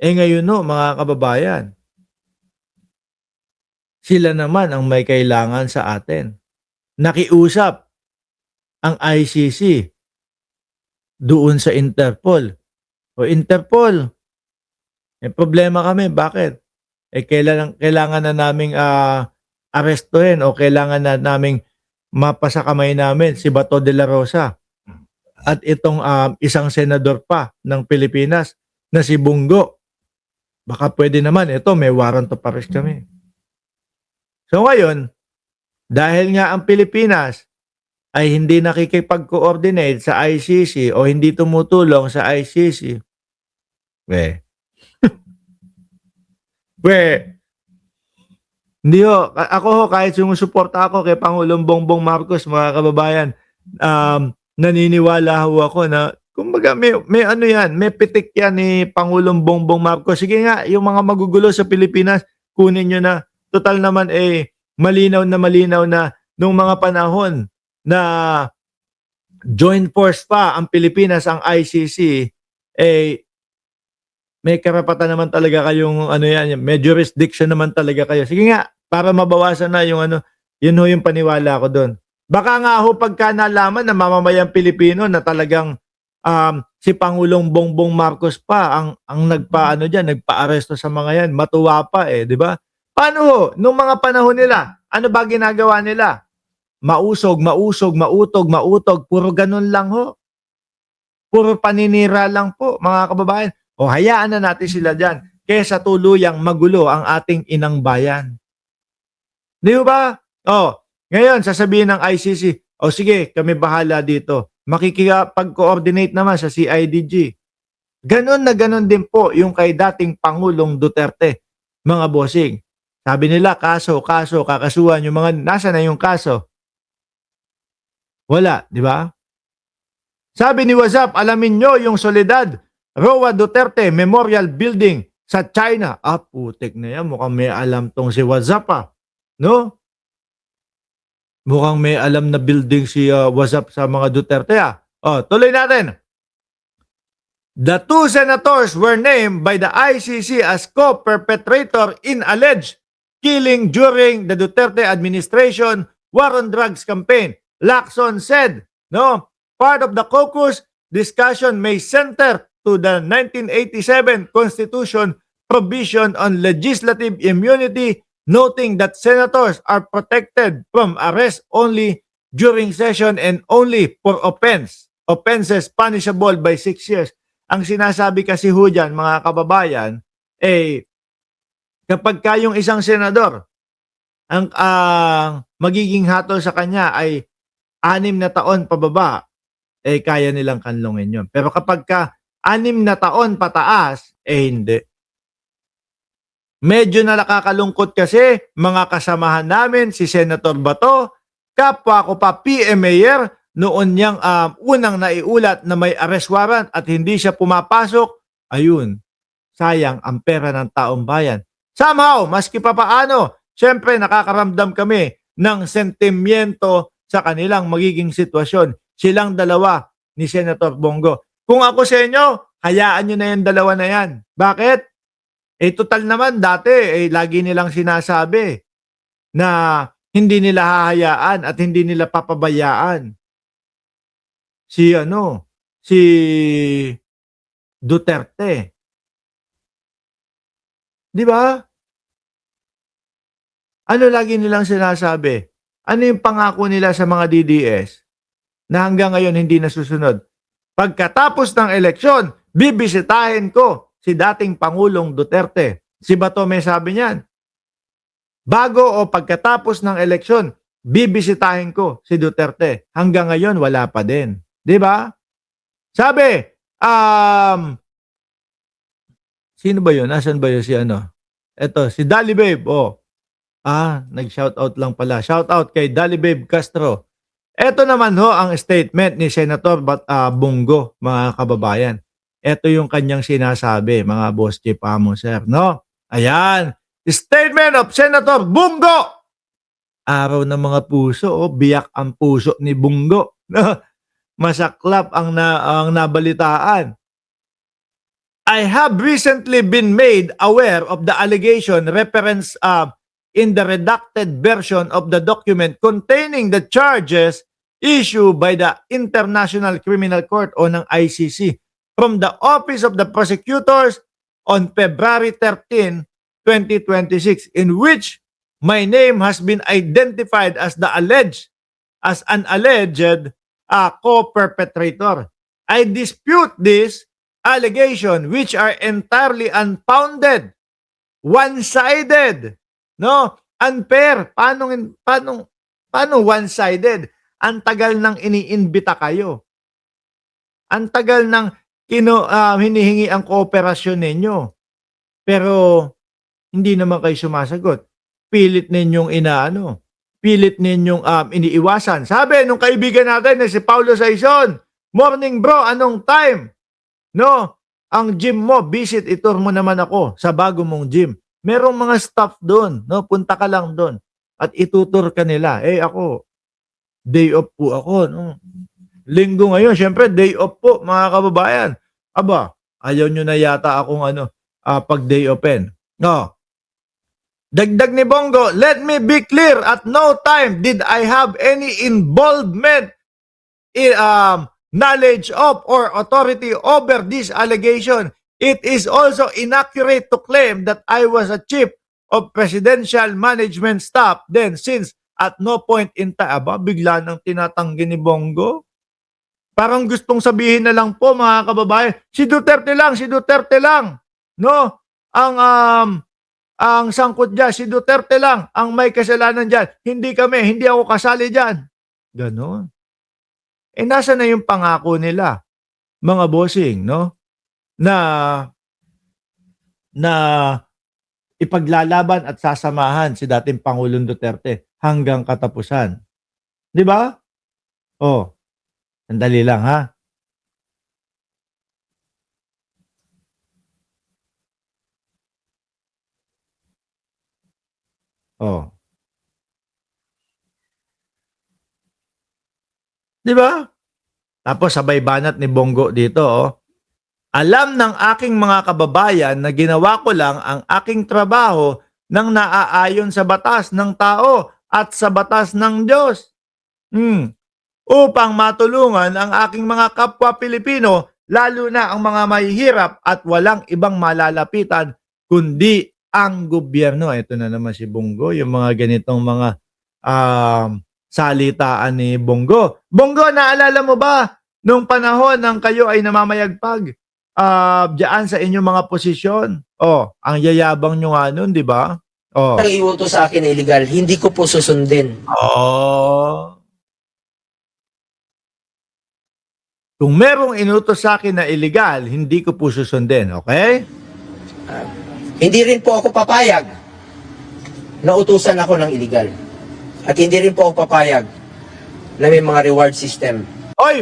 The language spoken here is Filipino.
Ngayon no, mga kababayan, sila naman ang may kailangan sa atin. Nakiusap ang ICC doon sa Interpol. O Interpol, may problema kami. Bakit? Kailangan na naming arestuhin o kailangan na naming mapasa kamay namin si Bato de la Rosa at itong isang senador pa ng Pilipinas na si Bungo. Baka pwede naman, ito may warrant of arrest kami. So ngayon, dahil nga ang Pilipinas ay hindi nakikipag-coordinate sa ICC o hindi tumutulong sa ICC, hindi ho, ako ho, kahit sumusuporta ako kay Pangulong Bongbong Marcos, mga kababayan, naniniwala ho ako na kumbaga may ano yan, may pitik yan ni Pangulong Bongbong Marcos. Sige nga, yung mga magugulo sa Pilipinas, kunin nyo na. Total naman malinaw na nung mga panahon na joint force pa ang Pilipinas, ang ICC, may karapatan naman talaga kayong may jurisdiction naman talaga kayo. Sige nga, para mabawasan na yung yun ho yung paniwala ko doon. Baka nga ho pagka nalaman na mamamayang Pilipino na talagang si Pangulong Bongbong Marcos pa ang nagpa-aresto sa mga yan, matuwa pa di ba? Paano ho? Nung mga panahon nila, ano ba ginagawa nila? Mautog, puro ganun lang ho. Puro paninira lang po, mga kababayan. O hayaan na natin sila dyan kaysa tuluyang magulo ang ating inang bayan. Di ba? Ngayon, sasabihin ng ICC, sige, kami bahala dito. Makikipag-coordinate naman sa CIDG. Ganon na ganon din po yung kay dating Pangulong Duterte, mga bossing. Sabi nila, kaso, kakasuhan yung mga, nasa na yung kaso? Wala, di ba? Sabi ni WhatsApp, alamin nyo yung Soledad Roa Duterte Memorial Building sa China. Putik na yan. Mukhang may alam tong si WhatsApp no? Mukhang may alam na building si WhatsApp sa mga Duterte tuloy natin. The two senators were named by the ICC as co-perpetrator in alleged killing during the Duterte administration war on drugs campaign. Lacson said, part of the caucus discussion may center to the 1987 Constitution provision on legislative immunity, noting that senators are protected from arrest only during session and only for offenses punishable by 6 years. Ang sinasabi kasi ho dyan, mga kababayan, kapag yung isang senador, ang magiging hatol sa kanya ay 6 na taon pababa, kaya nilang kanlungin yun. Pero kapag 6 na taon pataas, hindi. Medyo na nakakalungkot kasi, mga kasamahan namin, si Senator Bato, kapwa ko pa PMAyer, noon niyang unang naiulat na may arrest warrant at hindi siya pumapasok, ayun, sayang ang pera ng taong bayan. Somehow, maski pa paano, syempre nakakaramdam kami ng sentimiento sa kanilang magiging sitwasyon. Silang dalawa ni Senator Bongo. Kung ako sa inyo, hayaan nyo na yung dalawa na yan. Bakit? Total naman dati, lagi nilang sinasabi na hindi nila hahayaan at hindi nila papabayaan si Duterte. Di ba? Ano lagi nilang sinasabi? Ano yung pangako nila sa mga DDS na hanggang ngayon hindi nasusunod? Pagkatapos ng eleksyon, bibisitahin ko si dating Pangulong Duterte. Si Bato may sabi niyan. Bago o pagkatapos ng eleksyon, bibisitahin ko si Duterte. Hanggang ngayon, wala pa din. Di ba? Sabi, sino ba yun? Nasaan ba yun si Ito, si Dali Babe. Nag-shoutout lang pala. Shoutout kay Dali Babe Castro. Ito naman ang statement ni Senator Bungo, mga kababayan. Ito yung kanyang sinasabi, mga boss chief amo, sir. No? Ayan. Statement of Senator Bungo. Araw ng mga puso, biyak ang puso ni Bungo. Masaklap ang nabalitaan. I have recently been made aware of the allegation referenced in the redacted version of the document containing the charges issued by the International Criminal Court o ng ICC from the Office of the Prosecutors on February 13, 2026, in which my name has been identified as an alleged co-perpetrator. I dispute this allegation which are entirely unfounded, one-sided, no? Unfair. Paano one-sided? Ang tagal nang iniimbita kayo. Ang tagal nang hinihingi ang kooperasyon ninyo. Pero hindi naman kayo sumasagot. Pilit ninyong pilit ninyong iniiwasan. Sabi nung kaibigan natin na si Paulo Saison, "Morning bro, anong time? No, ang gym mo, visit, itur mo naman ako sa bago mong gym. Merong mga staff doon, no? Punta ka lang doon at itutur ka nila." Ako, day off po ako, no? Linggo ngayon, syempre day off po, mga kababayan. Aba, ayaw nyo na yata akong pag day open. No. Dagdag ni Bongo, "Let me be clear, at no time did I have any involvement in knowledge of or authority over this allegation. It is also inaccurate to claim that I was a chief of presidential management staff then, since at no point in time." Aba, bigla nang tinatanggi ni Bongo. Parang gustong sabihin na lang po, mga kababayan, si Duterte lang. No? Ang sangkot dyan, si Duterte lang ang may kasalanan dyan. Hindi ako kasali dyan. Ganon. Nasa na yung pangako nila, mga bossing, no? Na ipaglalaban at sasamahan si dating Pangulong Duterte hanggang katapusan. Di ba? Sandali lang, ha? Di ba? Tapos sabay banat ni Bongo dito, "Alam ng aking mga kababayan na ginawa ko lang ang aking trabaho nang naaayon sa batas ng tao at sa batas ng Diyos. Upang matulungan ang aking mga kapwa Pilipino, lalo na ang mga mahihirap, at walang ibang malalapitan kundi ang gobyerno." Ito na naman si Bongo, yung mga ganitong mga salitaan ni Bongo. Bongo, naalala mo ba nung panahon nang kayo ay namamayagpag diyan sa inyong mga posisyon? Ang yayabang nyo nga nun, di ba? Ang iutos sa akin na illegal, hindi ko po susundin. Kung merong inutos sa akin na illegal, hindi ko po susundin, okay? Hindi rin po ako papayag na utusan ako ng illegal. At hindi rin po ako papayag na may mga reward system. Oy,